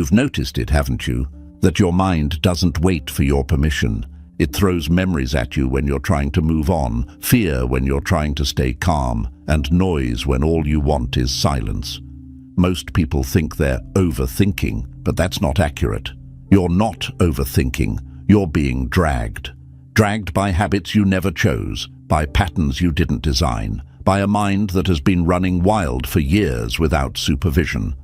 You've noticed it, haven't you? That your mind doesn't wait for your permission. It throws memories at you when you're trying to move on, fear when you're trying to stay calm, and noise when all you want is silence. Most people think they're overthinking, but that's not accurate. You're not overthinking. You're being dragged. Dragged by habits you never chose, by patterns you didn't design, by a mind that has been running wild for years without supervision.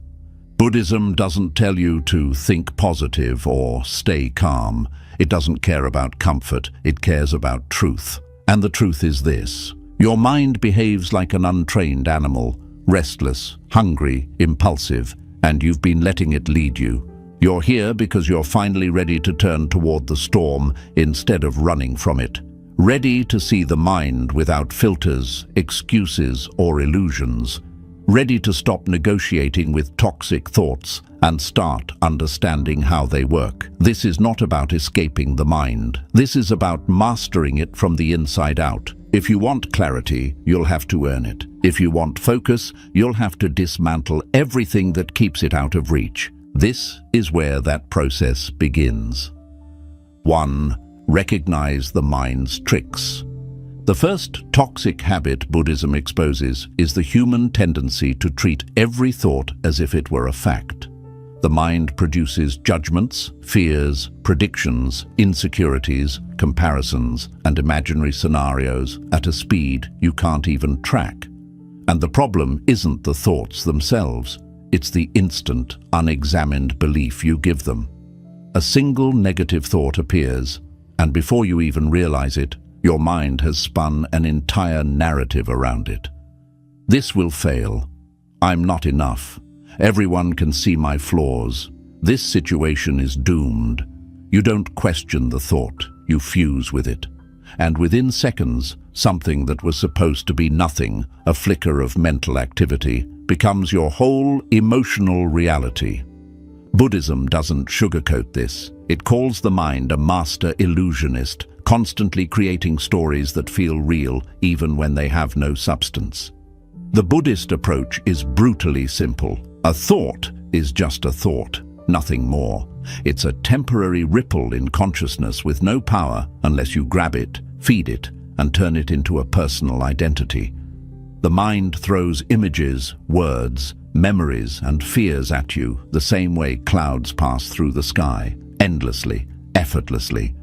Buddhism doesn't tell you to think positive or stay calm. It doesn't care about comfort, it cares about truth. And the truth is this: your mind behaves like an untrained animal, restless, hungry, impulsive, and you've been letting it lead you. You're here because you're finally ready to turn toward the storm instead of running from it. Ready to see the mind without filters, excuses, or illusions. Ready to stop negotiating with toxic thoughts and start understanding how they work. This is not about escaping the mind. This is about mastering it from the inside out. If you want clarity, you'll have to earn it. If you want focus, you'll have to dismantle everything that keeps it out of reach. This is where that process begins. 1. Recognize the mind's tricks. The first toxic habit Buddhism exposes is the human tendency to treat every thought as if it were a fact. The mind produces judgments, fears, predictions, insecurities, comparisons, and imaginary scenarios at a speed you can't even track. And the problem isn't the thoughts themselves, it's the instant, unexamined belief you give them. A single negative thought appears, and before you even realize it, your mind has spun an entire narrative around it. This will fail. I'm not enough. Everyone can see my flaws. This situation is doomed. You don't question the thought, you fuse with it. And within seconds, something that was supposed to be nothing, a flicker of mental activity, becomes your whole emotional reality. Buddhism doesn't sugarcoat this. It calls the mind a master illusionist, constantly creating stories that feel real even when they have no substance. The Buddhist approach is brutally simple. A thought is just a thought, nothing more. It's a temporary ripple in consciousness with no power unless you grab it, feed it, and turn it into a personal identity. The mind throws images, words, memories, and fears at you the same way clouds pass through the sky, endlessly, effortlessly.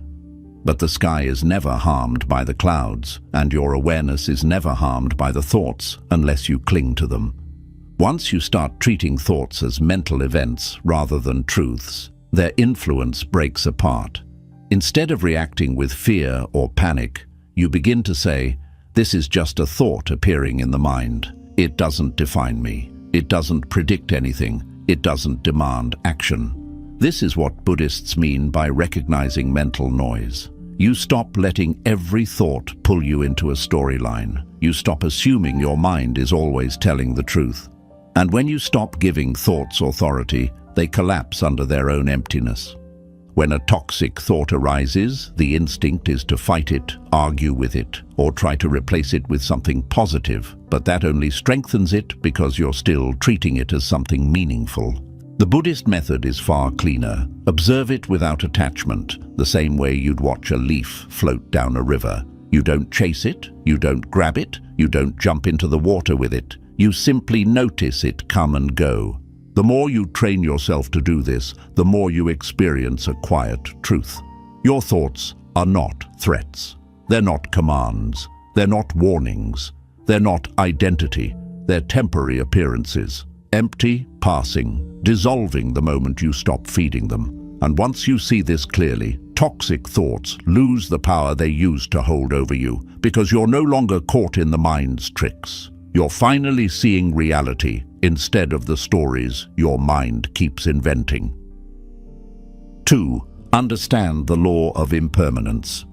But the sky is never harmed by the clouds, and your awareness is never harmed by the thoughts unless you cling to them. Once you start treating thoughts as mental events rather than truths, their influence breaks apart. Instead of reacting with fear or panic, you begin to say, "This is just a thought appearing in the mind. It doesn't define me. It doesn't predict anything. It doesn't demand action." This is what Buddhists mean by recognizing mental noise. You stop letting every thought pull you into a storyline. You stop assuming your mind is always telling the truth. And when you stop giving thoughts authority, they collapse under their own emptiness. When a toxic thought arises, the instinct is to fight it, argue with it, or try to replace it with something positive, but that only strengthens it because you're still treating it as something meaningful. The Buddhist method is far cleaner. Observe it without attachment, the same way you'd watch a leaf float down a river. You don't chase it, you don't grab it, you don't jump into the water with it. You simply notice it come and go. The more you train yourself to do this, the more you experience a quiet truth. Your thoughts are not threats. They're not commands. They're not warnings. They're not identity. They're temporary appearances. Empty, passing, dissolving the moment you stop feeding them. And once you see this clearly, toxic thoughts lose the power they used to hold over you, because you're no longer caught in the mind's tricks. You're finally seeing reality instead of the stories your mind keeps inventing. 2. Understand the law of impermanence.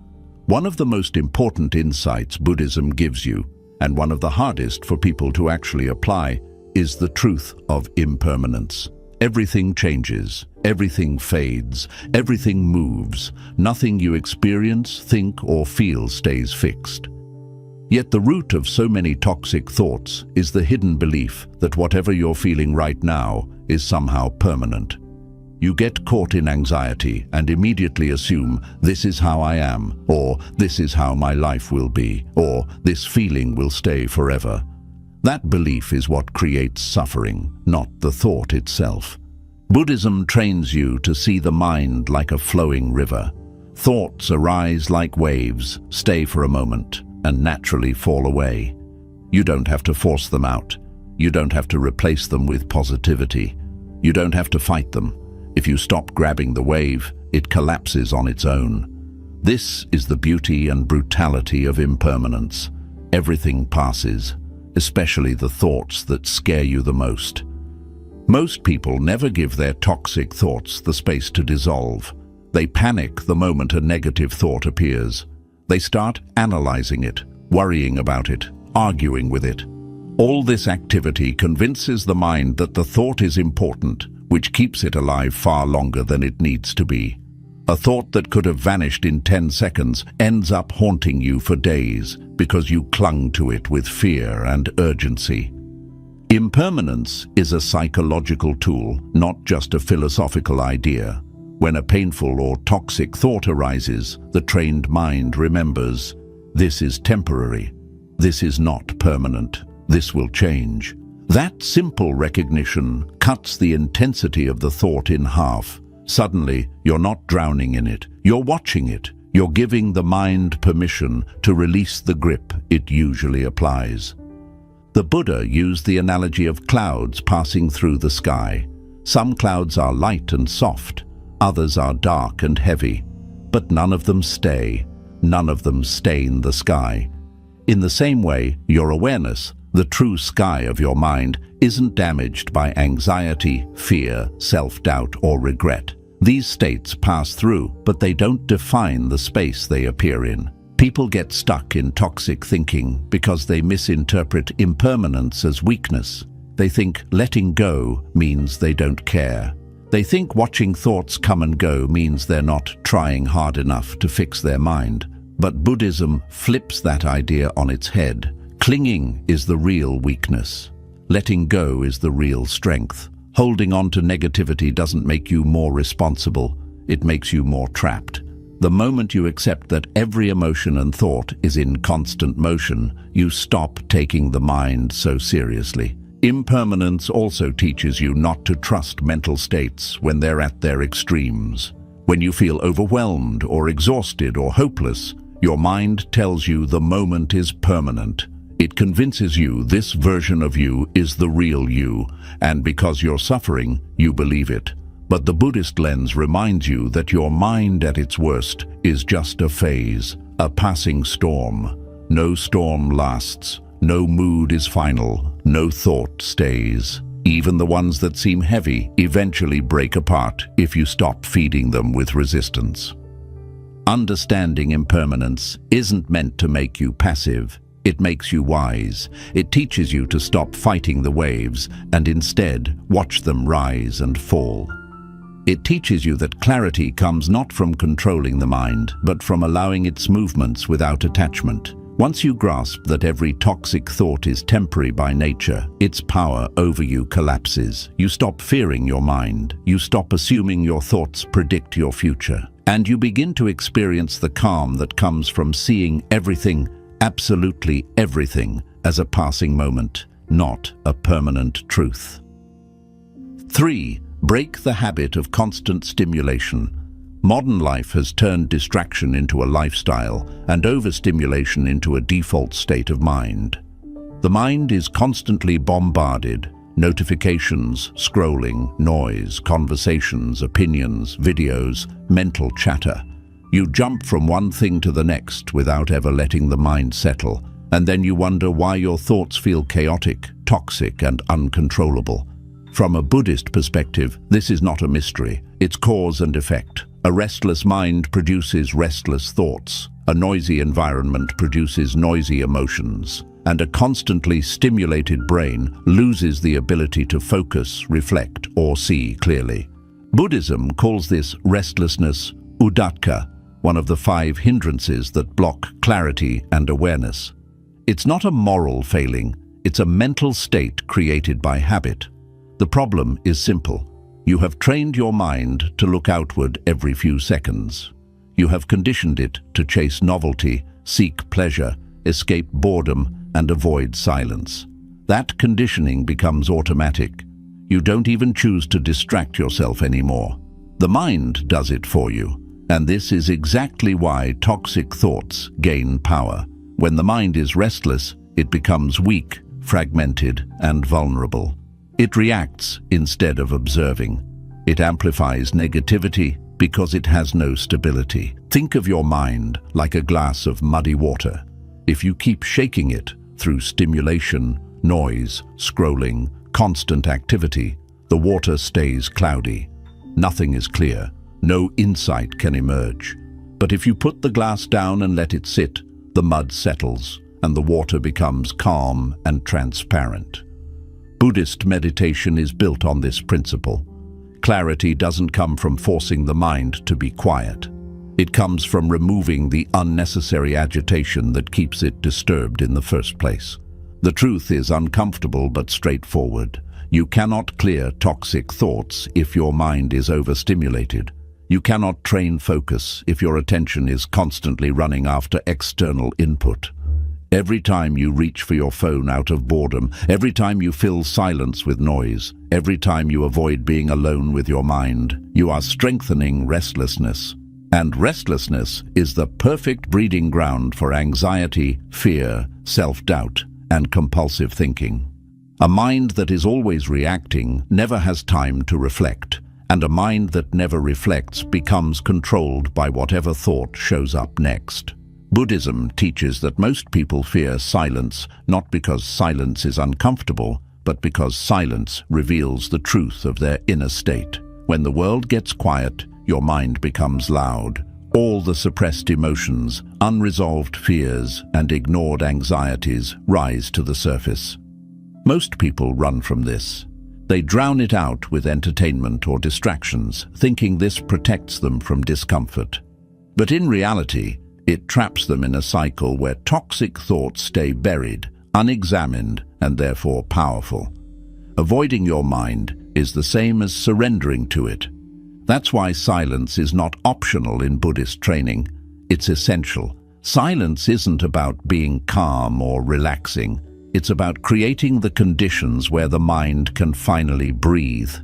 One of the most important insights Buddhism gives you, and one of the hardest for people to actually apply, is the truth of impermanence. Everything changes, everything fades, everything moves. Nothing you experience, think, or feel stays fixed. Yet the root of so many toxic thoughts is the hidden belief that whatever you're feeling right now is somehow permanent. you get caught in anxiety and immediately assume this is how I am, or this is how my life will be, or this feeling will stay forever. That belief is what creates suffering, not the thought itself. Buddhism trains you to see the mind like a flowing river. Thoughts arise like waves, stay for a moment, and naturally fall away. You don't have to force them out. You don't have to replace them with positivity. You don't have to fight them. If you stop grabbing the wave, it collapses on its own. This is the beauty and brutality of impermanence. Everything passes, especially the thoughts that scare you the most. Most people never give their toxic thoughts the space to dissolve. They panic the moment a negative thought appears. They start analyzing it, worrying about it, arguing with it. All this activity convinces the mind that the thought is important, which keeps it alive far longer than it needs to be. A thought that could have vanished in 10 seconds ends up haunting you for days because you clung to it with fear and urgency. Impermanence is a psychological tool, not just a philosophical idea. When a painful or toxic thought arises, the trained mind remembers, this is temporary, this is not permanent, this will change. That simple recognition cuts the intensity of the thought in half. Suddenly, you're not drowning in it, you're watching it. You're giving the mind permission to release the grip it usually applies. The Buddha used the analogy of clouds passing through the sky. Some clouds are light and soft, others are dark and heavy, but none of them stay. None of them stain the sky. In the same way, your awareness, the true sky of your mind, isn't damaged by anxiety, fear, self-doubt, or regret. These states pass through, but they don't define the space they appear in. People get stuck in toxic thinking because they misinterpret impermanence as weakness. They think letting go means they don't care. They think watching thoughts come and go means they're not trying hard enough to fix their mind. But Buddhism flips that idea on its head. Clinging is the real weakness. Letting go is the real strength. Holding on to negativity doesn't make you more responsible. It makes you more trapped. The moment you accept that every emotion and thought is in constant motion, you stop taking the mind so seriously. Impermanence also teaches you not to trust mental states when they're at their extremes. When you feel overwhelmed or exhausted or hopeless, your mind tells you the moment is permanent. It convinces you this version of you is the real you, and because you're suffering, you believe it. But the Buddhist lens reminds you that your mind at its worst is just a phase, a passing storm. No storm lasts, no mood is final, no thought stays. Even the ones that seem heavy eventually break apart if you stop feeding them with resistance. Understanding impermanence isn't meant to make you passive. It makes you wise. It teaches you to stop fighting the waves and instead watch them rise and fall. It teaches you that clarity comes not from controlling the mind, but from allowing its movements without attachment. Once you grasp that every toxic thought is temporary by nature, its power over you collapses. You stop fearing your mind. You stop assuming your thoughts predict your future. And you begin to experience the calm that comes from seeing everything, absolutely everything, as a passing moment, not a permanent truth. 3. Break the habit of constant stimulation. Modern life has turned distraction into a lifestyle and overstimulation into a default state of mind. The mind is constantly bombarded. Notifications, scrolling, noise, conversations, opinions, videos, mental chatter. You jump from one thing to the next without ever letting the mind settle, and then you wonder why your thoughts feel chaotic, toxic, and uncontrollable. From a Buddhist perspective, this is not a mystery. It's cause and effect. A restless mind produces restless thoughts. A noisy environment produces noisy emotions. And a constantly stimulated brain loses the ability to focus, reflect, or see clearly. Buddhism calls this restlessness udatka, one of the 5 hindrances that block clarity and awareness. It's not a moral failing, it's a mental state created by habit. The problem is simple. You have trained your mind to look outward every few seconds. You have conditioned it to chase novelty, seek pleasure, escape boredom, and avoid silence. That conditioning becomes automatic. You don't even choose to distract yourself anymore. The mind does it for you, and this is exactly why toxic thoughts gain power. When the mind is restless, it becomes weak, fragmented, and vulnerable. It reacts instead of observing. It amplifies negativity because it has no stability. Think of your mind like a glass of muddy water. If you keep shaking it through stimulation, noise, scrolling, constant activity, the water stays cloudy. Nothing is clear. No insight can emerge. But if you put the glass down and let it sit, the mud settles and the water becomes calm and transparent. Buddhist meditation is built on this principle. Clarity doesn't come from forcing the mind to be quiet. It comes from removing the unnecessary agitation that keeps it disturbed in the first place. The truth is uncomfortable but straightforward. You cannot clear toxic thoughts if your mind is overstimulated. You cannot train focus if your attention is constantly running after external input. Every time you reach for your phone out of boredom, every time you fill silence with noise, every time you avoid being alone with your mind, you are strengthening restlessness. And restlessness is the perfect breeding ground for anxiety, fear, self-doubt, and compulsive thinking. A mind that is always reacting never has time to reflect, and a mind that never reflects becomes controlled by whatever thought shows up next. Buddhism teaches that most people fear silence, not because silence is uncomfortable, but because silence reveals the truth of their inner state. When the world gets quiet, your mind becomes loud. All the suppressed emotions, unresolved fears, and ignored anxieties rise to the surface. Most people run from this. They drown it out with entertainment or distractions, thinking this protects them from discomfort. But in reality, it traps them in a cycle where toxic thoughts stay buried, unexamined, and therefore powerful. Avoiding your mind is the same as surrendering to it. That's why silence is not optional in Buddhist training. It's essential. Silence isn't about being calm or relaxing. It's about creating the conditions where the mind can finally breathe.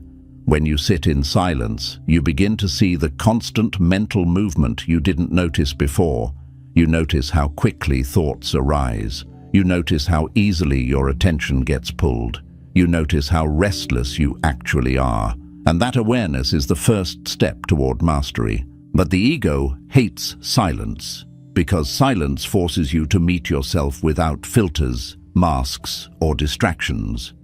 When you sit in silence, you begin to see the constant mental movement you didn't notice before. You notice how quickly thoughts arise. You notice how easily your attention gets pulled. You notice how restless you actually are. And that awareness is the first step toward mastery. But the ego hates silence, because silence forces you to meet yourself without filters, masks, or distractions.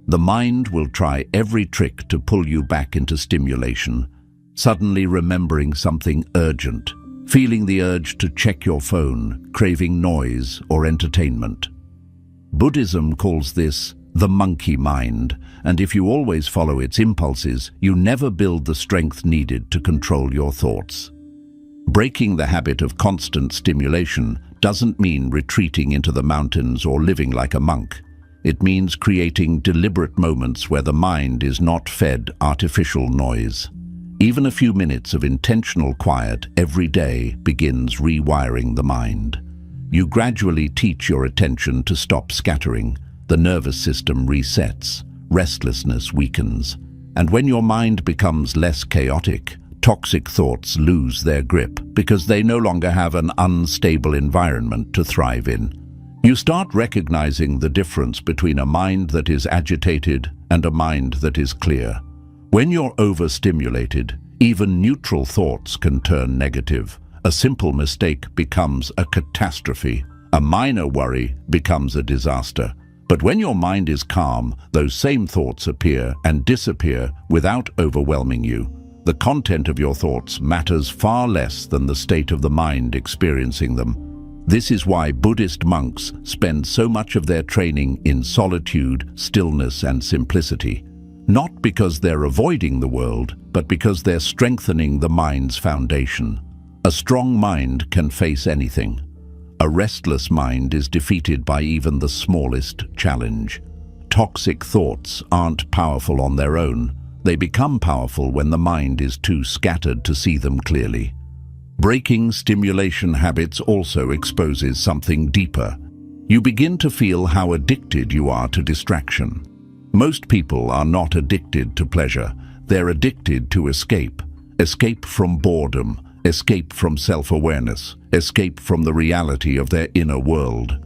The mind will try every trick to pull you back into stimulation, suddenly remembering something urgent, feeling the urge to check your phone, craving noise or entertainment. Buddhism calls this the monkey mind, and if you always follow its impulses, you never build the strength needed to control your thoughts. Breaking the habit of constant stimulation doesn't mean retreating into the mountains or living like a monk. It means creating deliberate moments where the mind is not fed artificial noise. Even a few minutes of intentional quiet every day begins rewiring the mind. You gradually teach your attention to stop scattering. The nervous system resets, restlessness weakens, and when your mind becomes less chaotic, toxic thoughts lose their grip because they no longer have an unstable environment to thrive in. You start recognizing the difference between a mind that is agitated and a mind that is clear. When you're overstimulated, even neutral thoughts can turn negative. A simple mistake becomes a catastrophe. A minor worry becomes a disaster. But when your mind is calm, those same thoughts appear and disappear without overwhelming you. The content of your thoughts matters far less than the state of the mind experiencing them. This is why Buddhist monks spend so much of their training in solitude, stillness, and simplicity. Not because they're avoiding the world, but because they're strengthening the mind's foundation. A strong mind can face anything. A restless mind is defeated by even the smallest challenge. Toxic thoughts aren't powerful on their own. They become powerful when the mind is too scattered to see them clearly. Breaking stimulation habits also exposes something deeper. You begin to feel how addicted you are to distraction. Most people are not addicted to pleasure. They're addicted to escape. Escape from boredom, escape from self-awareness, escape from the reality of their inner world.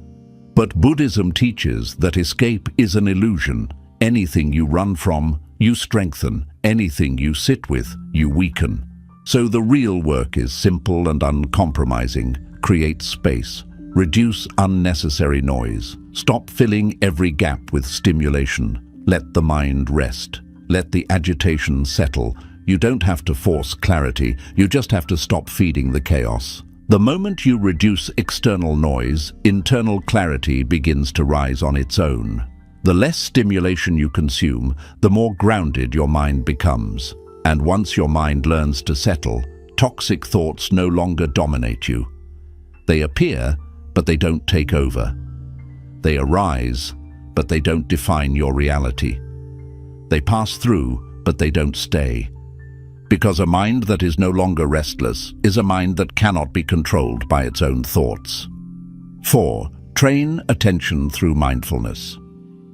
But Buddhism teaches that escape is an illusion. Anything you run from, you strengthen. Anything you sit with, you weaken. So the real work is simple and uncompromising. Create space. Reduce unnecessary noise. Stop filling every gap with stimulation. Let the mind rest. Let the agitation settle. You don't have to force clarity, you just have to stop feeding the chaos. The moment you reduce external noise, internal clarity begins to rise on its own. The less stimulation you consume, the more grounded your mind becomes. And once your mind learns to settle, toxic thoughts no longer dominate you. They appear, but they don't take over. They arise, but they don't define your reality. They pass through, but they don't stay. Because a mind that is no longer restless is a mind that cannot be controlled by its own thoughts. 4. Train attention through mindfulness.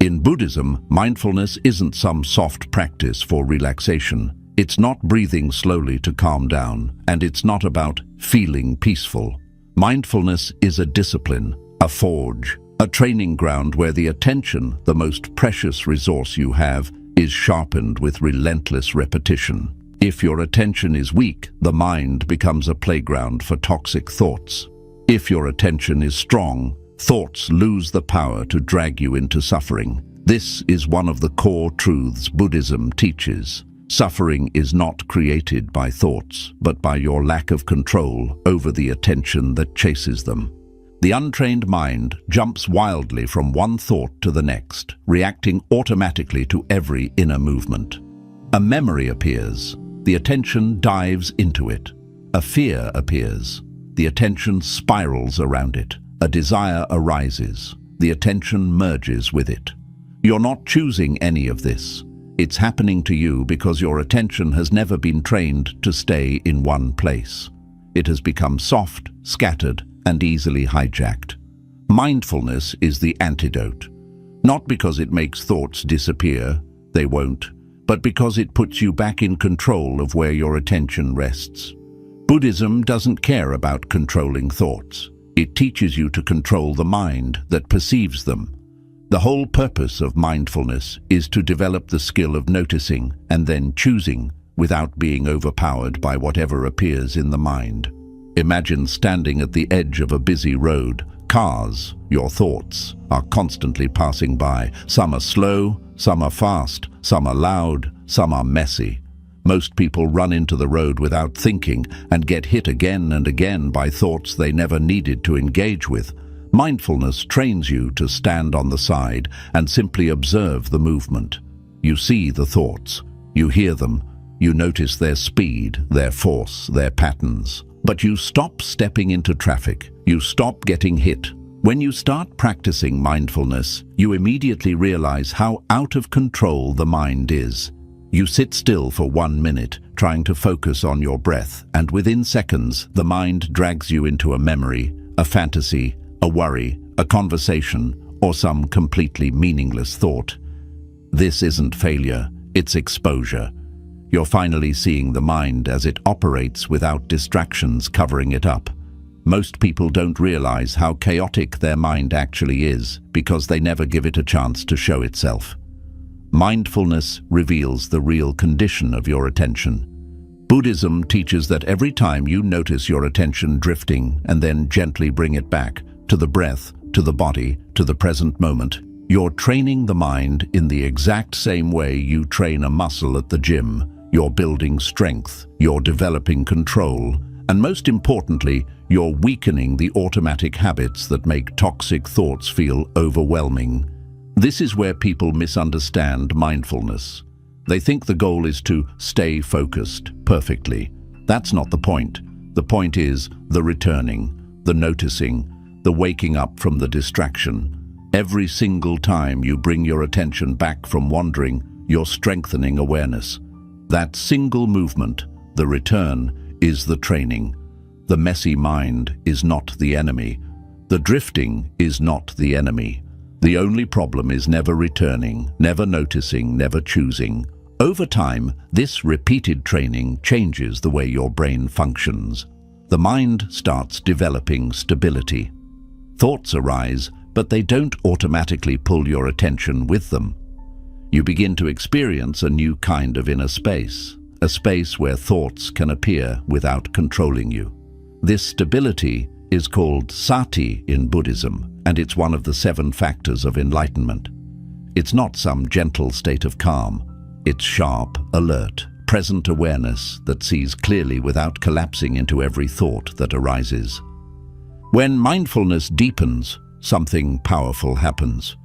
In Buddhism, mindfulness isn't some soft practice for relaxation. It's not breathing slowly to calm down, and it's not about feeling peaceful. Mindfulness is a discipline, a forge, a training ground where the attention, the most precious resource you have, is sharpened with relentless repetition. If your attention is weak, the mind becomes a playground for toxic thoughts. If your attention is strong, thoughts lose the power to drag you into suffering. This is one of the core truths Buddhism teaches. Suffering is not created by thoughts, but by your lack of control over the attention that chases them. The untrained mind jumps wildly from one thought to the next, reacting automatically to every inner movement. A memory appears. The attention dives into it. A fear appears. The attention spirals around it. A desire arises. The attention merges with it. You're not choosing any of this. It's happening to you because your attention has never been trained to stay in one place. It has become soft, scattered, and easily hijacked. Mindfulness is the antidote. Not because it makes thoughts disappear, they won't, but because it puts you back in control of where your attention rests. Buddhism doesn't care about controlling thoughts. It teaches you to control the mind that perceives them. The whole purpose of mindfulness is to develop the skill of noticing and then choosing without being overpowered by whatever appears in the mind. Imagine standing at the edge of a busy road. Cars, your thoughts, are constantly passing by. Some are slow, some are fast, some are loud, some are messy. Most people run into the road without thinking and get hit again and again by thoughts they never needed to engage with. Mindfulness trains you to stand on the side and simply observe the movement. You see the thoughts, you hear them, you notice their speed, their force, their patterns. But you stop stepping into traffic. You stop getting hit. When you start practicing mindfulness, you immediately realize how out of control the mind is. You sit still for 1 minute, trying to focus on your breath, and within seconds, the mind drags you into a memory, a fantasy, a worry, a conversation, or some completely meaningless thought. This isn't failure, it's exposure. You're finally seeing the mind as it operates without distractions covering it up. Most people don't realize how chaotic their mind actually is because they never give it a chance to show itself. Mindfulness reveals the real condition of your attention. Buddhism teaches that every time you notice your attention drifting and then gently bring it back to the breath, to the body, to the present moment, you're training the mind in the exact same way you train a muscle at the gym. You're building strength, you're developing control, and most importantly, you're weakening the automatic habits that make toxic thoughts feel overwhelming. This is where people misunderstand mindfulness. They think the goal is to stay focused perfectly. That's not the point. The point is the returning, the noticing, the waking up from the distraction. Every single time you bring your attention back from wandering, you're strengthening awareness. That single movement, the return, is the training. The messy mind is not the enemy. The drifting is not the enemy. The only problem is never returning, never noticing, never choosing. Over time, this repeated training changes the way your brain functions. The mind starts developing stability. Thoughts arise, but they don't automatically pull your attention with them. You begin to experience a new kind of inner space, a space where thoughts can appear without controlling you. This stability is called sati in Buddhism, and it's one of the 7 factors of enlightenment. It's not some gentle state of calm. It's sharp, alert, present awareness that sees clearly without collapsing into every thought that arises. When mindfulness deepens, something powerful happens.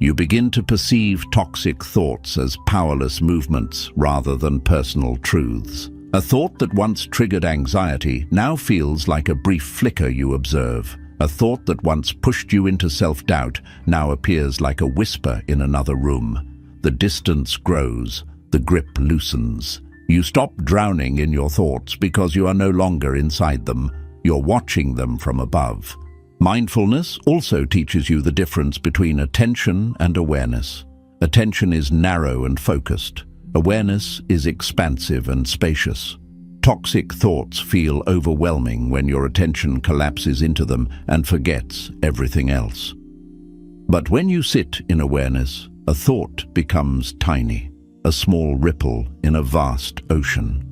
You begin to perceive toxic thoughts as powerless movements rather than personal truths. A thought that once triggered anxiety now feels like a brief flicker you observe. A thought that once pushed you into self-doubt now appears like a whisper in another room. The distance grows, the grip loosens. You stop drowning in your thoughts because you are no longer inside them. You're watching them from above. Mindfulness also teaches you the difference between attention and awareness. Attention is narrow and focused. Awareness is expansive and spacious. Toxic thoughts feel overwhelming when your attention collapses into them and forgets everything else. But when you sit in awareness, a thought becomes tiny, a small ripple in a vast ocean.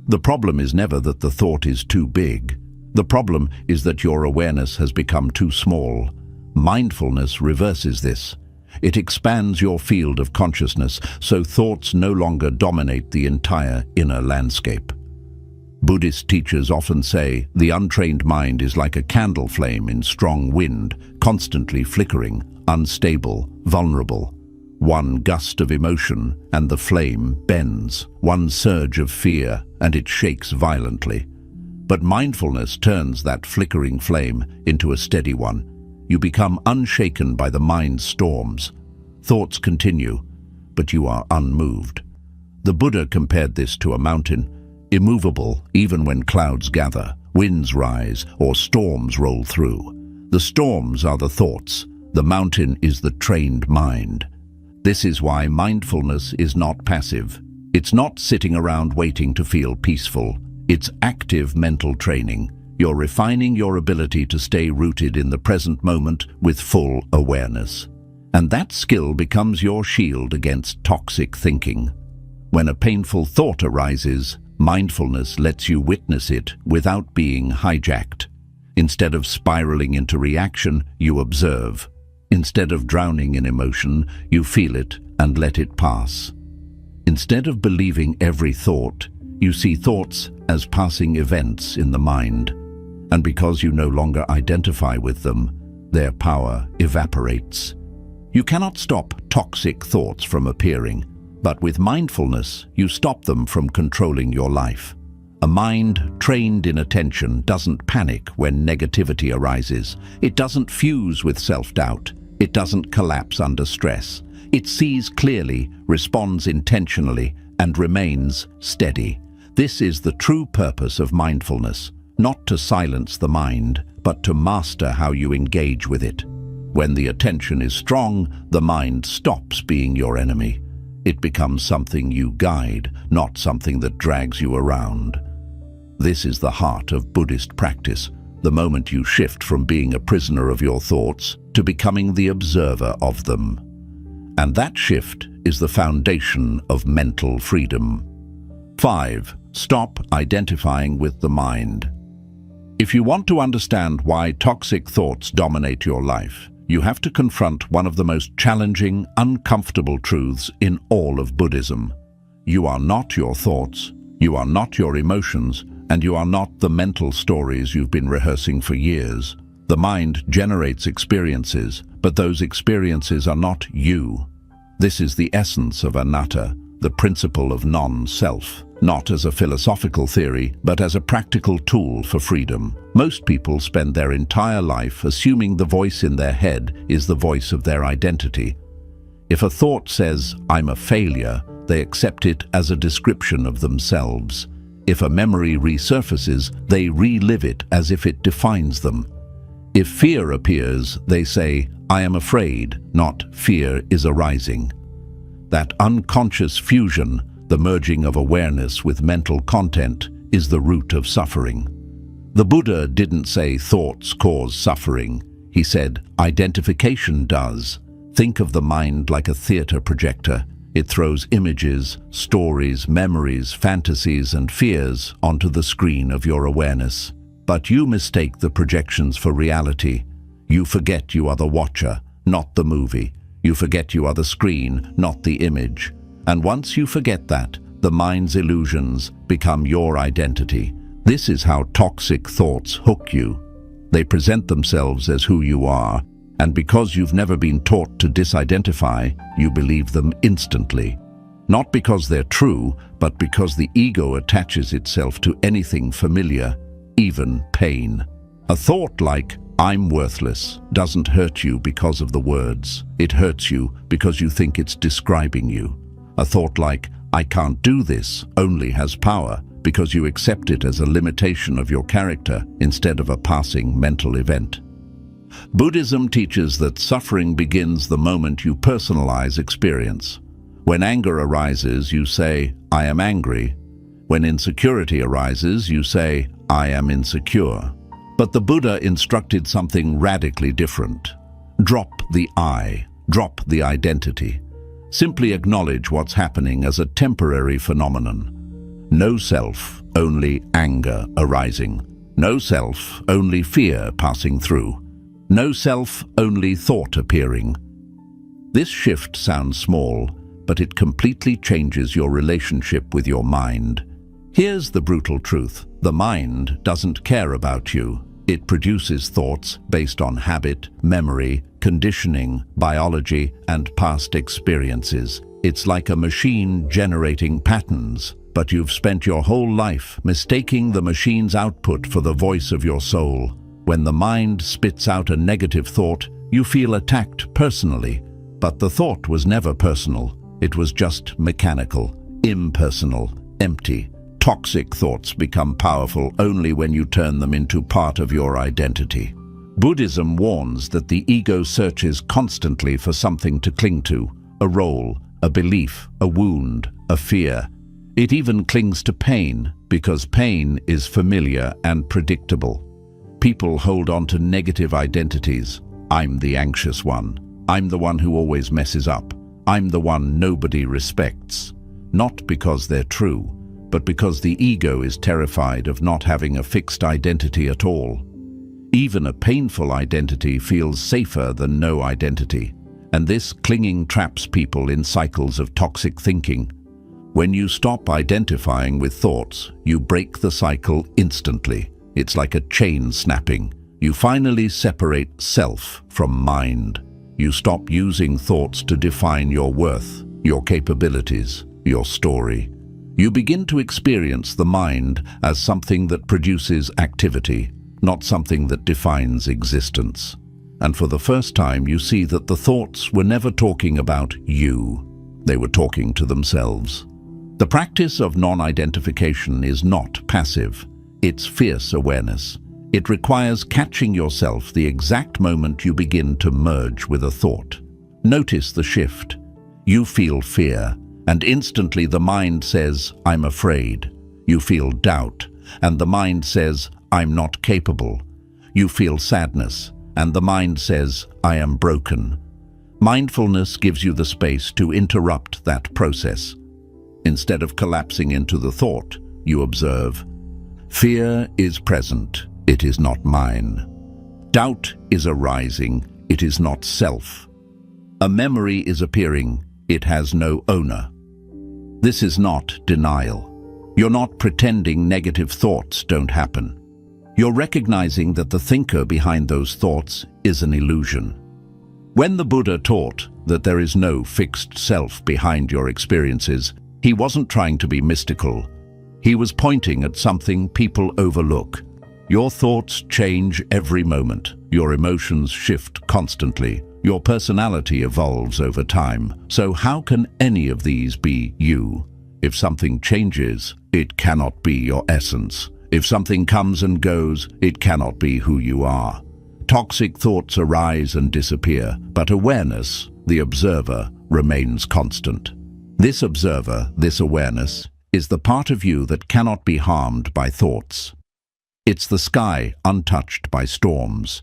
The problem is never that the thought is too big. The problem is that your awareness has become too small. Mindfulness reverses this. It expands your field of consciousness so thoughts no longer dominate the entire inner landscape. Buddhist teachers often say the untrained mind is like a candle flame in strong wind, constantly flickering, unstable, vulnerable. One gust of emotion and the flame bends, one surge of fear and it shakes violently. But mindfulness turns that flickering flame into a steady one. You become unshaken by the mind's storms. Thoughts continue, but you are unmoved. The Buddha compared this to a mountain, immovable even when clouds gather, winds rise, or storms roll through. The storms are the thoughts. The mountain is the trained mind. This is why mindfulness is not passive. It's not sitting around waiting to feel peaceful. It's active mental training. You're refining your ability to stay rooted in the present moment with full awareness. And that skill becomes your shield against toxic thinking. When a painful thought arises, mindfulness lets you witness it without being hijacked. Instead of spiraling into reaction, you observe. Instead of drowning in emotion, you feel it and let it pass. Instead of believing every thought, you see thoughts as passing events in the mind. And because you no longer identify with them, their power evaporates. You cannot stop toxic thoughts from appearing, but with mindfulness, you stop them from controlling your life. A mind trained in attention doesn't panic when negativity arises. It doesn't fuse with self-doubt. It doesn't collapse under stress. It sees clearly, responds intentionally, and remains steady. This is the true purpose of mindfulness, not to silence the mind, but to master how you engage with it. When the attention is strong, the mind stops being your enemy. It becomes something you guide, not something that drags you around. This is the heart of Buddhist practice, the moment you shift from being a prisoner of your thoughts to becoming the observer of them. And that shift is the foundation of mental freedom. 5. Stop identifying with the mind. If you want to understand why toxic thoughts dominate your life, you have to confront one of the most challenging, uncomfortable truths in all of Buddhism. You are not your thoughts, you are not your emotions, and you are not the mental stories you've been rehearsing for years. The mind generates experiences, but those experiences are not you. This is the essence of anatta, the principle of non-self. Not as a philosophical theory, but as a practical tool for freedom. Most people spend their entire life assuming the voice in their head is the voice of their identity. If a thought says, "I'm a failure," they accept it as a description of themselves. If a memory resurfaces, they relive it as if it defines them. If fear appears, they say, "I am afraid," not "fear is arising." That unconscious fusion, the merging of awareness with mental content, is the root of suffering. The Buddha didn't say thoughts cause suffering. He said identification does. Think of the mind like a theater projector. It throws images, stories, memories, fantasies, and fears onto the screen of your awareness. But you mistake the projections for reality. You forget you are the watcher, not the movie. You forget you are the screen, not the image. And once you forget that, the mind's illusions become your identity. This is how toxic thoughts hook you. They present themselves as who you are, and because you've never been taught to disidentify, you believe them instantly. Not because they're true, but because the ego attaches itself to anything familiar, even pain. A thought like, "I'm worthless," doesn't hurt you because of the words. It hurts you because you think it's describing you. A thought like, "I can't do this," only has power because you accept it as a limitation of your character instead of a passing mental event. Buddhism teaches that suffering begins the moment you personalize experience. When anger arises, you say, "I am angry." When insecurity arises, you say, "I am insecure." But the Buddha instructed something radically different. Drop the I, drop the identity. Simply acknowledge what's happening as a temporary phenomenon. No self, only anger arising. No self, only fear passing through. No self, only thought appearing. This shift sounds small, but it completely changes your relationship with your mind. Here's the brutal truth. The mind doesn't care about you. It produces thoughts based on habit, memory, conditioning, biology, and past experiences. It's like a machine generating patterns, but you've spent your whole life mistaking the machine's output for the voice of your soul. When the mind spits out a negative thought, you feel attacked personally. But the thought was never personal. It was just mechanical, impersonal, empty. Toxic thoughts become powerful only when you turn them into part of your identity. Buddhism warns that the ego searches constantly for something to cling to, a role, a belief, a wound, a fear. It even clings to pain because pain is familiar and predictable. People hold on to negative identities. I'm the anxious one. I'm the one who always messes up. I'm the one nobody respects. Not because they're true, but because the ego is terrified of not having a fixed identity at all. Even a painful identity feels safer than no identity, and this clinging traps people in cycles of toxic thinking. When you stop identifying with thoughts, you break the cycle instantly. It's like a chain snapping. You finally separate self from mind. You stop using thoughts to define your worth, your capabilities, your story. You begin to experience the mind as something that produces activity, not something that defines existence. And for the first time, you see that the thoughts were never talking about you. They were talking to themselves. The practice of non-identification is not passive. It's fierce awareness. It requires catching yourself the exact moment you begin to merge with a thought. Notice the shift. You feel fear, and instantly the mind says, "I'm afraid." You feel doubt, and the mind says, "I'm not capable." You feel sadness, and the mind says, "I am broken." Mindfulness gives you the space to interrupt that process. Instead of collapsing into the thought, you observe. Fear is present, it is not mine. Doubt is arising, it is not self. A memory is appearing, it has no owner. This is not denial. You're not pretending negative thoughts don't happen. You're recognizing that the thinker behind those thoughts is an illusion. When the Buddha taught that there is no fixed self behind your experiences, he wasn't trying to be mystical. He was pointing at something people overlook. Your thoughts change every moment. Your emotions shift constantly. Your personality evolves over time, so how can any of these be you? If something changes, it cannot be your essence. If something comes and goes, it cannot be who you are. Toxic thoughts arise and disappear, but awareness, the observer, remains constant. This observer, this awareness, is the part of you that cannot be harmed by thoughts. It's the sky untouched by storms.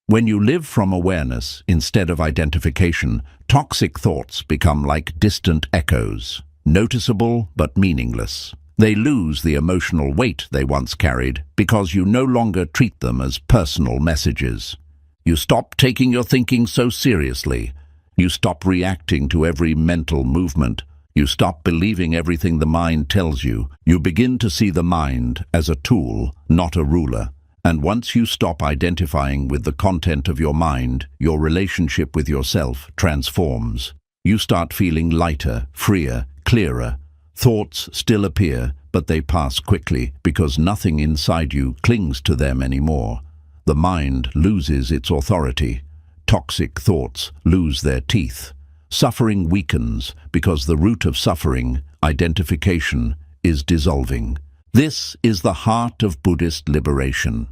When you live from awareness instead of identification, toxic thoughts become like distant echoes, noticeable but meaningless. They lose the emotional weight they once carried because you no longer treat them as personal messages. You stop taking your thinking so seriously. You stop reacting to every mental movement. You stop believing everything the mind tells you. You begin to see the mind as a tool, not a ruler. And once you stop identifying with the content of your mind, your relationship with yourself transforms. You start feeling lighter, freer, clearer. Thoughts still appear, but they pass quickly because nothing inside you clings to them anymore. The mind loses its authority. Toxic thoughts lose their teeth. Suffering weakens because the root of suffering, identification, is dissolving. This is the heart of Buddhist liberation.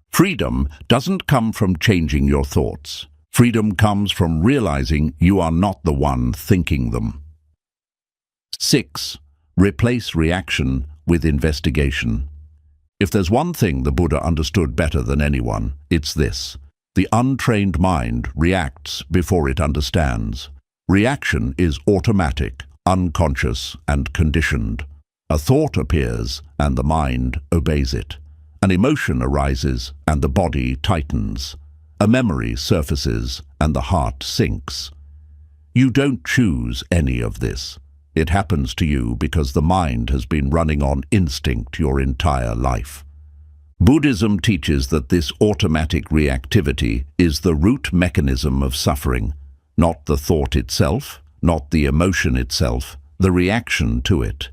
Freedom doesn't come from changing your thoughts. Freedom comes from realizing you are not the one thinking them. 6. Replace reaction with investigation. If there's one thing the Buddha understood better than anyone, it's this. The untrained mind reacts before it understands. Reaction is automatic, unconscious, and conditioned. A thought appears, and the mind obeys it. An emotion arises, and the body tightens. A memory surfaces, and the heart sinks. You don't choose any of this. It happens to you because the mind has been running on instinct your entire life. Buddhism teaches that this automatic reactivity is the root mechanism of suffering, not the thought itself, not the emotion itself, the reaction to it.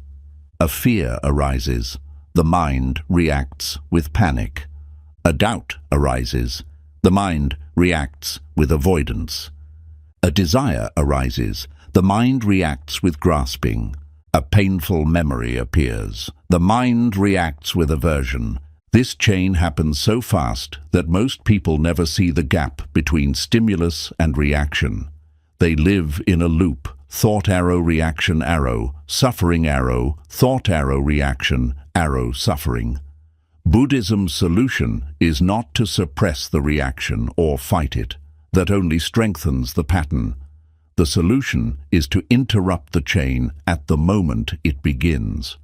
A fear arises. The mind reacts with panic. A doubt arises. The mind reacts with avoidance. A desire arises. The mind reacts with grasping. A painful memory appears. The mind reacts with aversion. This chain happens so fast that most people never see the gap between stimulus and reaction. They live in a loop. Thought arrow, reaction arrow, suffering arrow, thought arrow, reaction, arrow, suffering. Buddhism's solution is not to suppress the reaction or fight it. That only strengthens the pattern. The solution is to interrupt the chain at the moment it begins.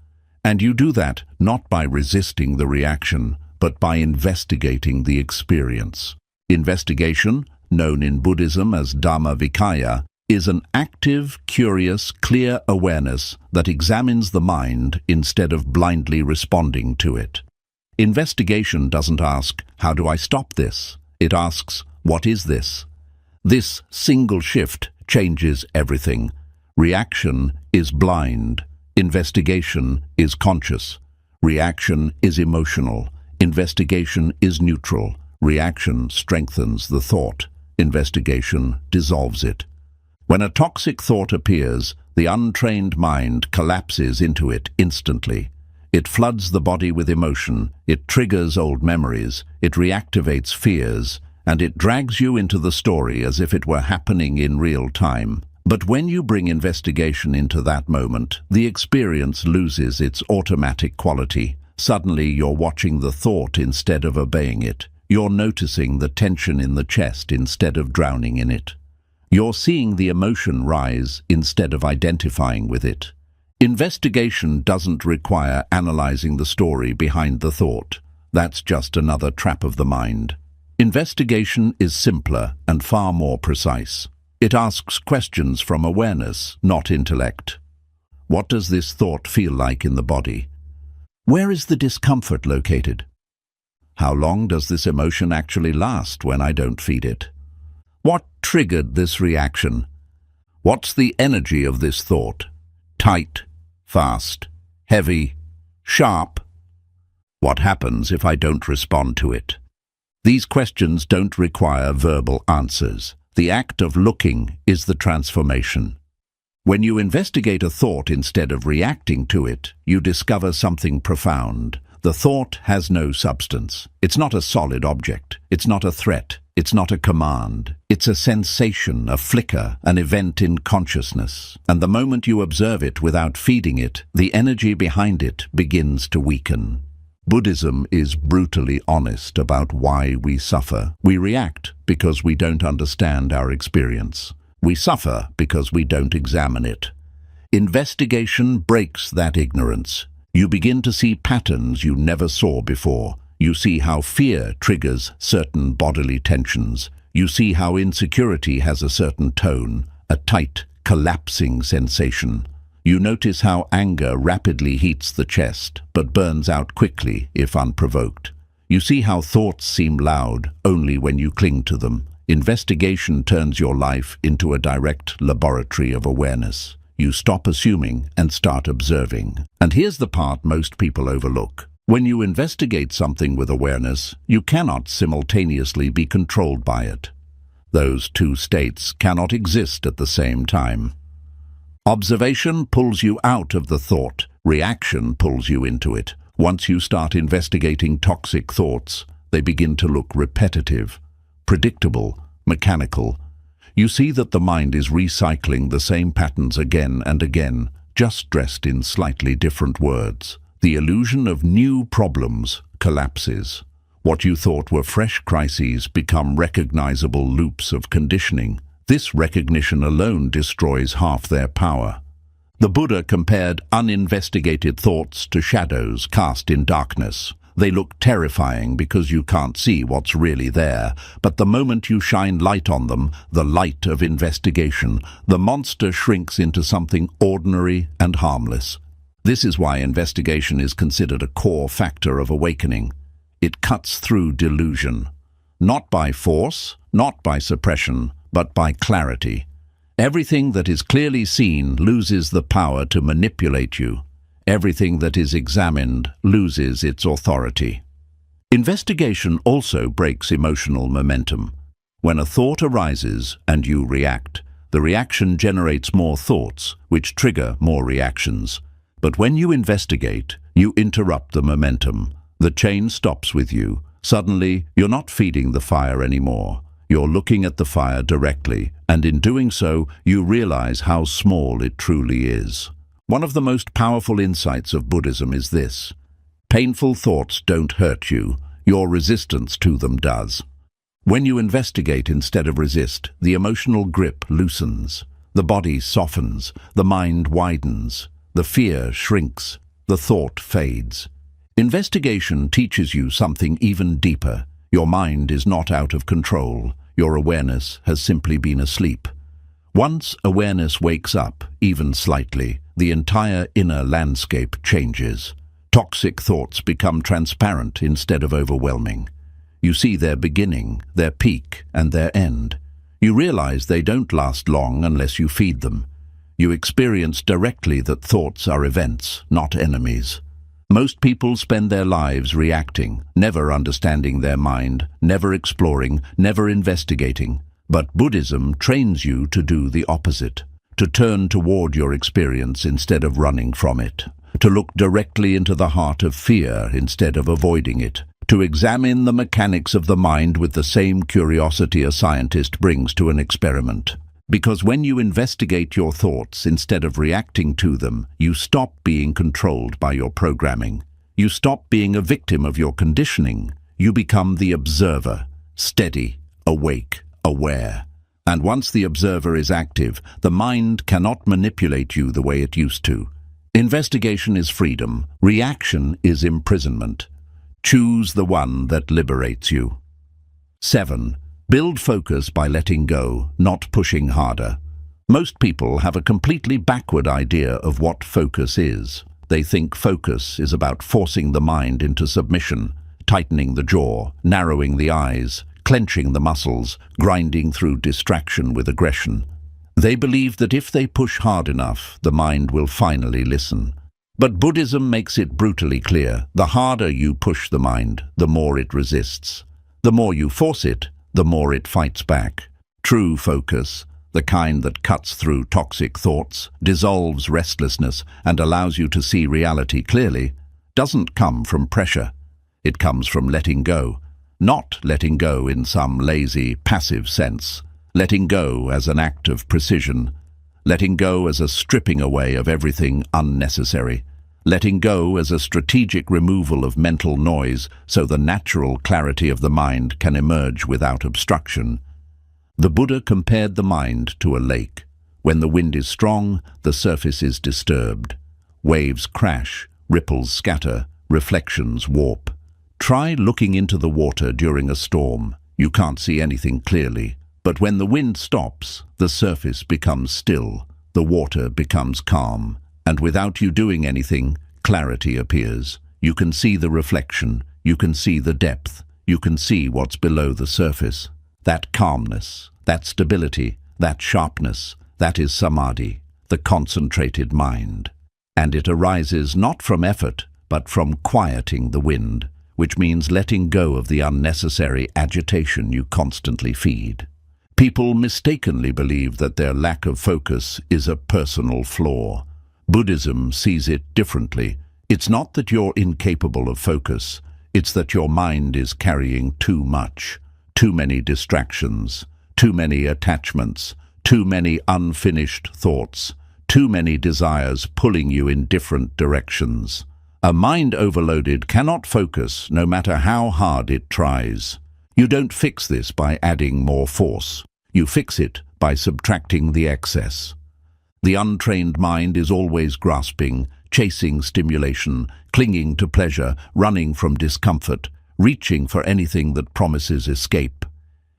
And you do that not by resisting the reaction, but by investigating the experience. Investigation, known in Buddhism as Dhamma Vicaya, is an active, curious, clear awareness that examines the mind instead of blindly responding to it. Investigation doesn't ask, how do I stop this? It asks, what is this? This single shift changes everything. Reaction is blind. Investigation is conscious. Reaction is emotional. Investigation is neutral. Reaction strengthens the thought. Investigation dissolves it. When a toxic thought appears, the untrained mind collapses into it instantly. It floods the body with emotion, it triggers old memories, it reactivates fears, and it drags you into the story as if it were happening in real time. But when you bring investigation into that moment, the experience loses its automatic quality. Suddenly you're watching the thought instead of obeying it. You're noticing the tension in the chest instead of drowning in it. You're seeing the emotion rise instead of identifying with it. Investigation doesn't require analyzing the story behind the thought. That's just another trap of the mind. Investigation is simpler and far more precise. It asks questions from awareness, not intellect. What does this thought feel like in the body? Where is the discomfort located? How long does this emotion actually last when I don't feed it? What triggered this reaction? What's the energy of this thought? Tight, fast, heavy, sharp? What happens if I don't respond to it? These questions don't require verbal answers. The act of looking is the transformation. When you investigate a thought instead of reacting to it, you discover something profound. The thought has no substance. It's not a solid object. It's not a threat. It's not a command. It's a sensation, a flicker, an event in consciousness. And the moment you observe it without feeding it, the energy behind it begins to weaken. Buddhism is brutally honest about why we suffer. We react because we don't understand our experience. We suffer because we don't examine it. Investigation breaks that ignorance. You begin to see patterns you never saw before. You see how fear triggers certain bodily tensions. You see how insecurity has a certain tone, a tight, collapsing sensation. You notice how anger rapidly heats the chest, but burns out quickly if unprovoked. You see how thoughts seem loud only when you cling to them. Investigation turns your life into a direct laboratory of awareness. You stop assuming and start observing. And here's the part most people overlook. When you investigate something with awareness, you cannot simultaneously be controlled by it. Those two states cannot exist at the same time. Observation pulls you out of the thought. Reaction pulls you into it. Once you start investigating toxic thoughts, they begin to look repetitive, predictable, mechanical. You see that the mind is recycling the same patterns again and again, just dressed in slightly different words. The illusion of new problems collapses. What you thought were fresh crises become recognizable loops of conditioning. This recognition alone destroys half their power. The Buddha compared uninvestigated thoughts to shadows cast in darkness. They look terrifying because you can't see what's really there, but the moment you shine light on them, the light of investigation, the monster shrinks into something ordinary and harmless. This is why investigation is considered a core factor of awakening. It cuts through delusion, not by force, not by suppression, but by clarity. Everything that is clearly seen loses the power to manipulate you. Everything that is examined loses its authority. Investigation also breaks emotional momentum. When a thought arises and you react, the reaction generates more thoughts, which trigger more reactions. But when you investigate, you interrupt the momentum. The chain stops with you. Suddenly, you're not feeding the fire anymore. You're looking at the fire directly, and in doing so, you realize how small it truly is. One of the most powerful insights of Buddhism is this: painful thoughts don't hurt you, your resistance to them does. When you investigate instead of resist, the emotional grip loosens, the body softens, the mind widens, the fear shrinks, the thought fades. Investigation teaches you something even deeper. Your mind is not out of control. Your awareness has simply been asleep. Once awareness wakes up, even slightly, the entire inner landscape changes. Toxic thoughts become transparent instead of overwhelming. You see their beginning, their peak, and their end. You realize they don't last long unless you feed them. You experience directly that thoughts are events, not enemies. Most people spend their lives reacting, never understanding their mind, never exploring, never investigating. But Buddhism trains you to do the opposite, to turn toward your experience instead of running from it, to look directly into the heart of fear instead of avoiding it, to examine the mechanics of the mind with the same curiosity a scientist brings to an experiment. Because when you investigate your thoughts instead of reacting to them, you stop being controlled by your programming. You stop being a victim of your conditioning. You become the observer, steady, awake, aware. And once the observer is active, the mind cannot manipulate you the way it used to. Investigation is freedom. Reaction is imprisonment. Choose the one that liberates you. 7. Build focus by letting go, not pushing harder. Most people have a completely backward idea of what focus is. They think focus is about forcing the mind into submission, tightening the jaw, narrowing the eyes, clenching the muscles, grinding through distraction with aggression. They believe that if they push hard enough, the mind will finally listen. But Buddhism makes it brutally clear: the harder you push the mind, the more it resists. The more you force it, the more it fights back. True focus, the kind that cuts through toxic thoughts, dissolves restlessness, and allows you to see reality clearly, doesn't come from pressure. It comes from letting go. Not letting go in some lazy, passive sense. Letting go as an act of precision. Letting go as a stripping away of everything unnecessary. Letting go as a strategic removal of mental noise so the natural clarity of the mind can emerge without obstruction. The Buddha compared the mind to a lake. When the wind is strong, the surface is disturbed. Waves crash, ripples scatter, reflections warp. Try looking into the water during a storm. You can't see anything clearly. But when the wind stops, the surface becomes still, the water becomes calm, and without you doing anything, clarity appears. You can see the reflection, you can see the depth, you can see what's below the surface. That calmness, that stability, that sharpness, that is samadhi, the concentrated mind. And it arises not from effort, but from quieting the wind, which means letting go of the unnecessary agitation you constantly feed. People mistakenly believe that their lack of focus is a personal flaw. Buddhism sees it differently. It's not that you're incapable of focus, it's that your mind is carrying too much, too many distractions, too many attachments, too many unfinished thoughts, too many desires pulling you in different directions. A mind overloaded cannot focus no matter how hard it tries. You don't fix this by adding more force. You fix it by subtracting the excess. The untrained mind is always grasping, chasing stimulation, clinging to pleasure, running from discomfort, reaching for anything that promises escape.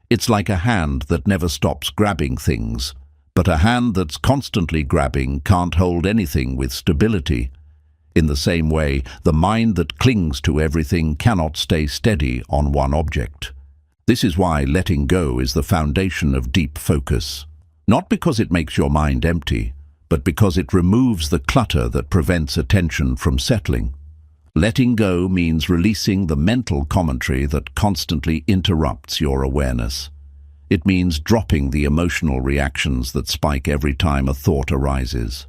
It's like a hand that never stops grabbing things, but a hand that's constantly grabbing can't hold anything with stability. In the same way, the mind that clings to everything cannot stay steady on one object. This is why letting go is the foundation of deep focus. Not because it makes your mind empty, but because it removes the clutter that prevents attention from settling. Letting go means releasing the mental commentary that constantly interrupts your awareness. It means dropping the emotional reactions that spike every time a thought arises.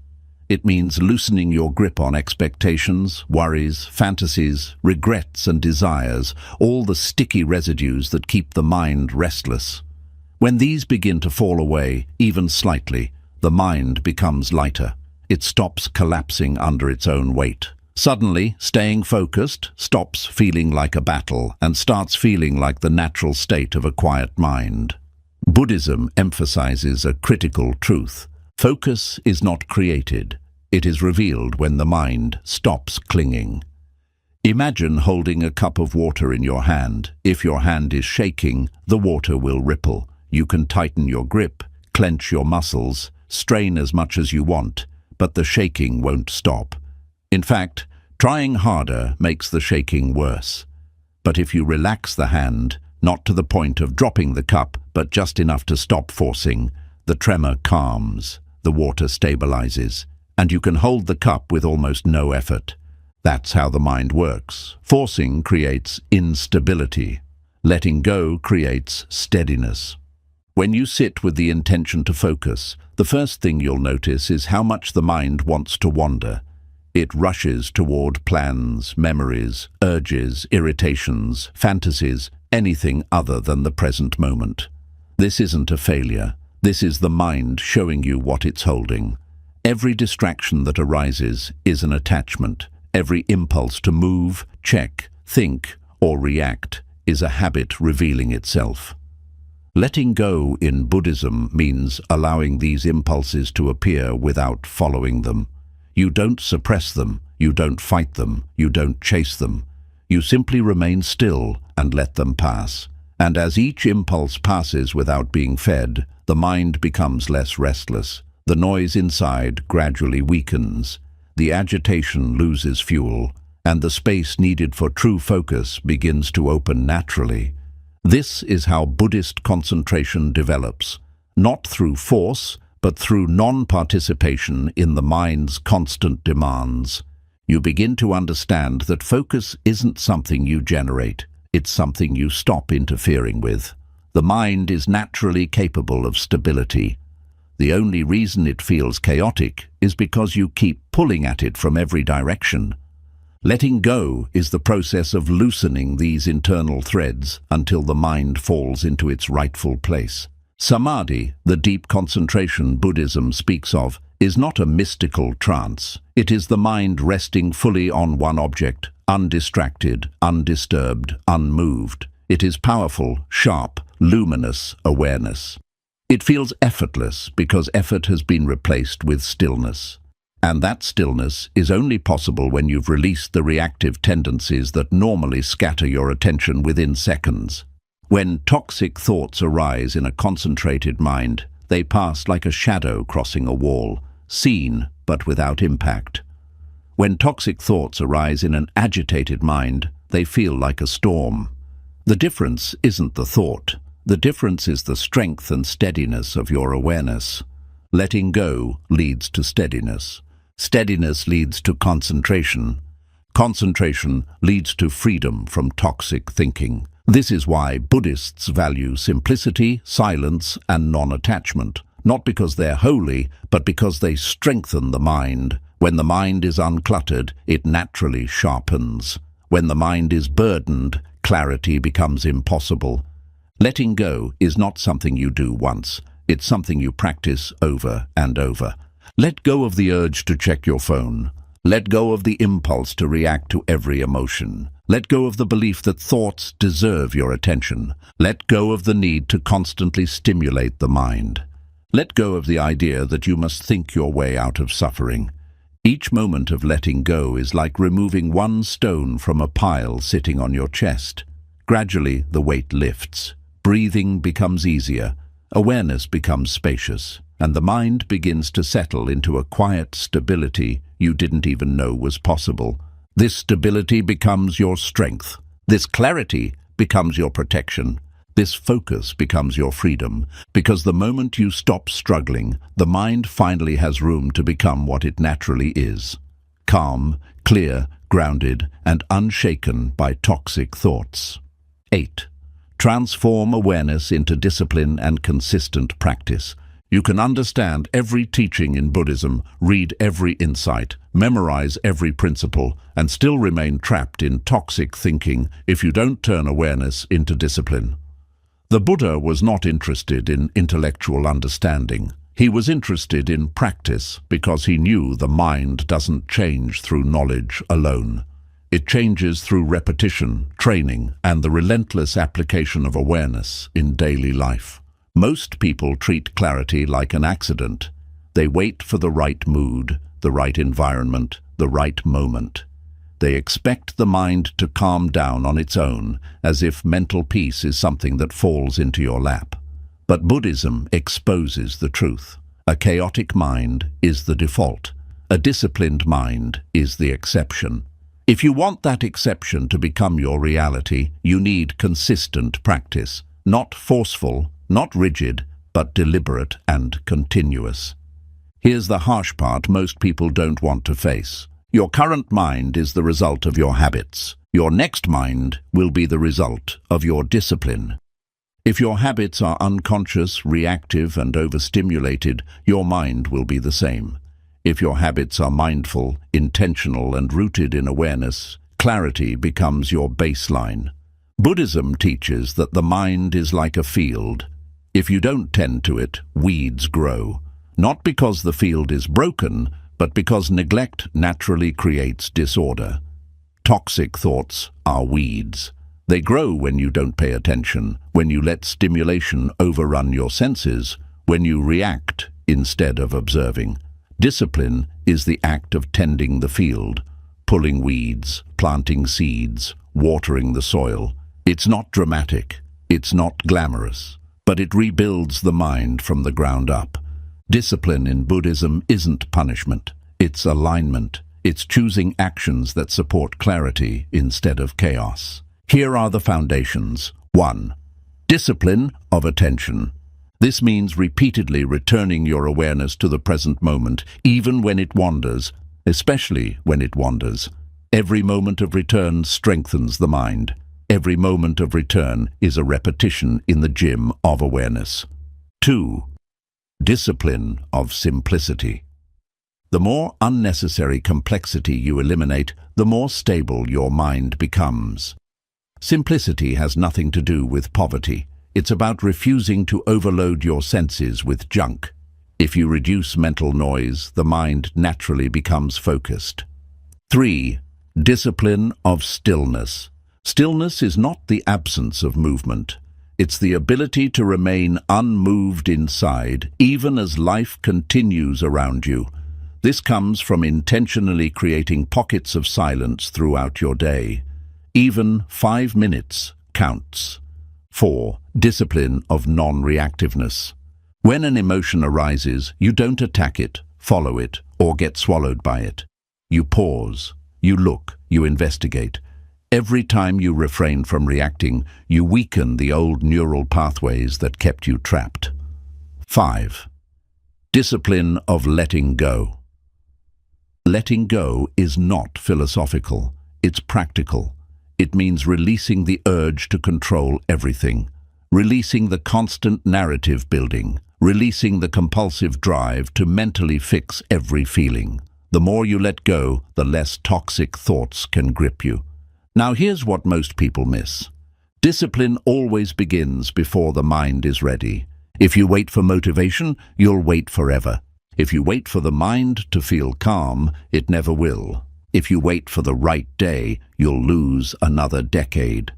It means loosening your grip on expectations, worries, fantasies, regrets and desires, all the sticky residues that keep the mind restless. When these begin to fall away, even slightly, the mind becomes lighter. It stops collapsing under its own weight. Suddenly, staying focused stops feeling like a battle and starts feeling like the natural state of a quiet mind. Buddhism emphasizes a critical truth. Focus is not created. It is revealed when the mind stops clinging. Imagine holding a cup of water in your hand. If your hand is shaking, the water will ripple. You can tighten your grip, clench your muscles, strain as much as you want, but the shaking won't stop. In fact, trying harder makes the shaking worse. But if you relax the hand, not to the point of dropping the cup, but just enough to stop forcing, the tremor calms, the water stabilizes, and you can hold the cup with almost no effort. That's how the mind works. Forcing creates instability. Letting go creates steadiness. When you sit with the intention to focus, the first thing you'll notice is how much the mind wants to wander. It rushes toward plans, memories, urges, irritations, fantasies, anything other than the present moment. This isn't a failure. This is the mind showing you what it's holding. Every distraction that arises is an attachment. Every impulse to move, check, think, or react is a habit revealing itself. Letting go in Buddhism means allowing these impulses to appear without following them. You don't suppress them, you don't fight them, you don't chase them. You simply remain still and let them pass. And as each impulse passes without being fed, the mind becomes less restless. The noise inside gradually weakens, the agitation loses fuel, and the space needed for true focus begins to open naturally. This is how Buddhist concentration develops, not through force, but through non-participation in the mind's constant demands. You begin to understand that focus isn't something you generate, it's something you stop interfering with. The mind is naturally capable of stability. The only reason it feels chaotic is because you keep pulling at it from every direction. Letting go is the process of loosening these internal threads until the mind falls into its rightful place. Samadhi, the deep concentration Buddhism speaks of, is not a mystical trance. It is the mind resting fully on one object, undistracted, undisturbed, unmoved. It is powerful, sharp, luminous awareness. It feels effortless because effort has been replaced with stillness. And that stillness is only possible when you've released the reactive tendencies that normally scatter your attention within seconds. When toxic thoughts arise in a concentrated mind, they pass like a shadow crossing a wall, seen but without impact. When toxic thoughts arise in an agitated mind, they feel like a storm. The difference isn't the thought. The difference is the strength and steadiness of your awareness. Letting go leads to steadiness. Steadiness leads to concentration. Concentration leads to freedom from toxic thinking. This is why Buddhists value simplicity, silence, and non-attachment, not because they're holy, but because they strengthen the mind. When the mind is uncluttered, it naturally sharpens. When the mind is burdened, clarity becomes impossible. Letting go is not something you do once. It's something you practice over and over. Let go of the urge to check your phone. Let go of the impulse to react to every emotion. Let go of the belief that thoughts deserve your attention. Let go of the need to constantly stimulate the mind. Let go of the idea that you must think your way out of suffering. Each moment of letting go is like removing one stone from a pile sitting on your chest. Gradually, the weight lifts. Breathing becomes easier. Awareness becomes spacious. And the mind begins to settle into a quiet stability you didn't even know was possible. This stability becomes your strength. This clarity becomes your protection. This focus becomes your freedom, because the moment you stop struggling, the mind finally has room to become what it naturally is: calm, clear, grounded, and unshaken by toxic thoughts. 8. Transform awareness into discipline and consistent practice. You can understand every teaching in Buddhism, read every insight, memorize every principle, and still remain trapped in toxic thinking if you don't turn awareness into discipline. The Buddha was not interested in intellectual understanding. He was interested in practice because he knew the mind doesn't change through knowledge alone. It changes through repetition, training, and the relentless application of awareness in daily life. Most people treat clarity like an accident. They wait for the right mood, the right environment, the right moment. They expect the mind to calm down on its own, as if mental peace is something that falls into your lap. But Buddhism exposes the truth. A chaotic mind is the default. A disciplined mind is the exception. If you want that exception to become your reality, you need consistent practice, not forceful, not rigid, but deliberate and continuous. Here's the harsh part most people don't want to face. Your current mind is the result of your habits. Your next mind will be the result of your discipline. If your habits are unconscious, reactive, and overstimulated, your mind will be the same. If your habits are mindful, intentional, and rooted in awareness, clarity becomes your baseline. Buddhism teaches that the mind is like a field. If you don't tend to it, weeds grow. Not because the field is broken, but because neglect naturally creates disorder. Toxic thoughts are weeds. They grow when you don't pay attention, when you let stimulation overrun your senses, when you react instead of observing. Discipline is the act of tending the field, pulling weeds, planting seeds, watering the soil. It's not dramatic, it's not glamorous, but it rebuilds the mind from the ground up. Discipline in Buddhism isn't punishment, it's alignment. It's choosing actions that support clarity instead of chaos. Here are the foundations. 1. Discipline of attention. This means repeatedly returning your awareness to the present moment, even when it wanders, especially when it wanders. Every moment of return strengthens the mind. Every moment of return is a repetition in the gym of awareness. 2. Discipline of simplicity. The more unnecessary complexity you eliminate, the more stable your mind becomes. Simplicity has nothing to do with poverty. It's about refusing to overload your senses with junk. If you reduce mental noise, the mind naturally becomes focused. 3. Discipline of stillness. Stillness is not the absence of movement. It's the ability to remain unmoved inside, even as life continues around you. This comes from intentionally creating pockets of silence throughout your day. Even 5 minutes counts. 4. Discipline of non-reactiveness. When an emotion arises, you don't attack it, follow it, or get swallowed by it. You pause, you look, you investigate. Every time you refrain from reacting, you weaken the old neural pathways that kept you trapped. 5. Discipline of letting go. Letting go is not philosophical, it's practical. It means releasing the urge to control everything, releasing the constant narrative building, releasing the compulsive drive to mentally fix every feeling. The more you let go, the less toxic thoughts can grip you. Now here's what most people miss. Discipline always begins before the mind is ready. If you wait for motivation, you'll wait forever. If you wait for the mind to feel calm, it never will. If you wait for the right day, you'll lose another decade.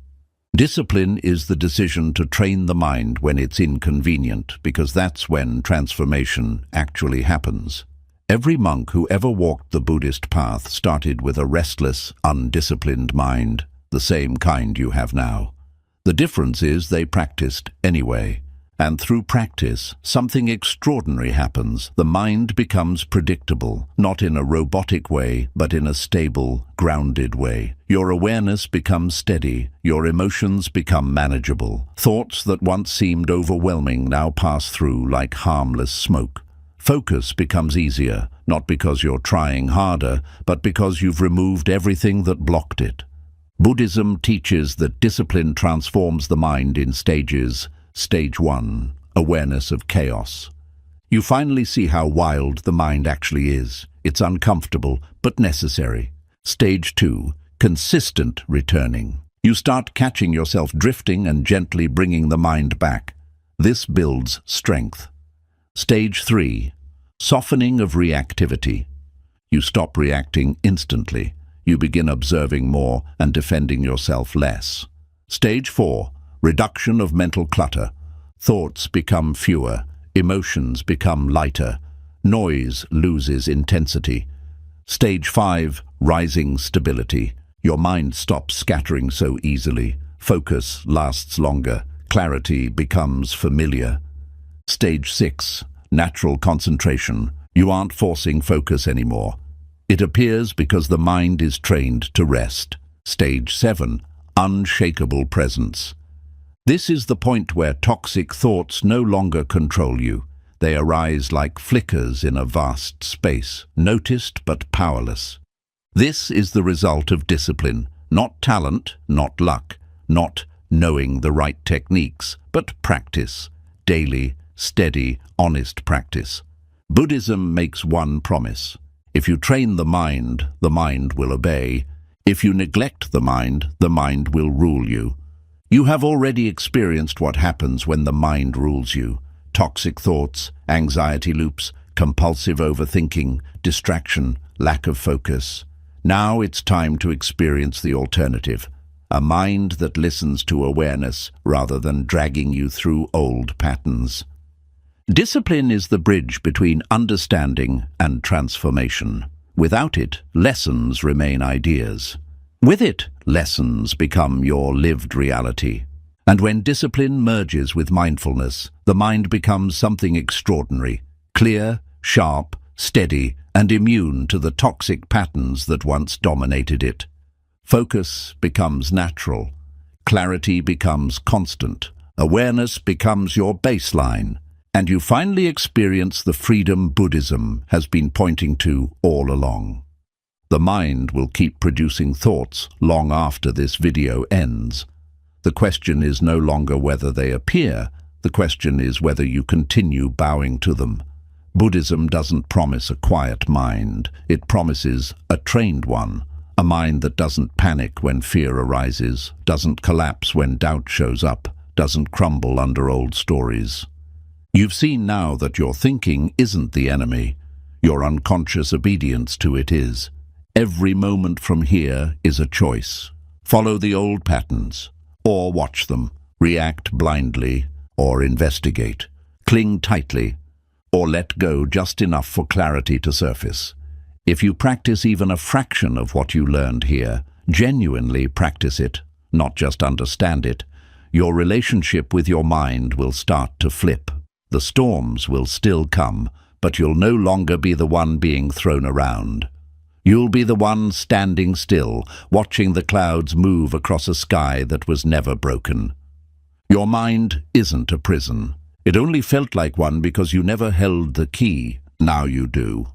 Discipline is the decision to train the mind when it's inconvenient, because that's when transformation actually happens. Every monk who ever walked the Buddhist path started with a restless, undisciplined mind, the same kind you have now. The difference is they practiced anyway. And through practice, something extraordinary happens. The mind becomes predictable, not in a robotic way, but in a stable, grounded way. Your awareness becomes steady, your emotions become manageable. Thoughts that once seemed overwhelming now pass through like harmless smoke. Focus becomes easier, not because you're trying harder, but because you've removed everything that blocked it. Buddhism teaches that discipline transforms the mind in stages. Stage 1. Awareness of chaos. You finally see how wild the mind actually is. It's uncomfortable, but necessary. Stage 2. Consistent returning. You start catching yourself drifting and gently bringing the mind back. This builds strength. Stage 3. Softening of reactivity. You stop reacting instantly. You begin observing more and defending yourself less. Stage 4. Reduction of mental clutter. Thoughts become fewer, emotions become lighter, noise loses intensity. Stage 5. Rising stability. Your mind stops scattering so easily. Focus lasts longer. Clarity becomes familiar. Stage 6. Natural concentration. You aren't forcing focus anymore. It appears because the mind is trained to rest. Stage 7. Unshakable presence. This is the point where toxic thoughts no longer control you. They arise like flickers in a vast space, noticed but powerless. This is the result of discipline, not talent, not luck, not knowing the right techniques, but practice, daily, steady, honest practice. Buddhism makes one promise. If you train the mind will obey. If you neglect the mind will rule you. You have already experienced what happens when the mind rules you. Toxic thoughts, anxiety loops, compulsive overthinking, distraction, lack of focus. Now it's time to experience the alternative. A mind that listens to awareness rather than dragging you through old patterns. Discipline is the bridge between understanding and transformation. Without it, lessons remain ideas. With it, lessons become your lived reality. And when discipline merges with mindfulness, the mind becomes something extraordinary, clear, sharp, steady, and immune to the toxic patterns that once dominated it. Focus becomes natural. Clarity becomes constant. Awareness becomes your baseline. And you finally experience the freedom Buddhism has been pointing to all along. The mind will keep producing thoughts long after this video ends. The question is no longer whether they appear, the question is whether you continue bowing to them. Buddhism doesn't promise a quiet mind, it promises a trained one. A mind that doesn't panic when fear arises, doesn't collapse when doubt shows up, doesn't crumble under old stories. You've seen now that your thinking isn't the enemy. Your unconscious obedience to it is. Every moment from here is a choice. Follow the old patterns, or watch them. React blindly, or investigate. Cling tightly, or let go just enough for clarity to surface. If you practice even a fraction of what you learned here, genuinely practice it, not just understand it, your relationship with your mind will start to flip. The storms will still come, but you'll no longer be the one being thrown around. You'll be the one standing still, watching the clouds move across a sky that was never broken. Your mind isn't a prison. It only felt like one because you never held the key. Now you do.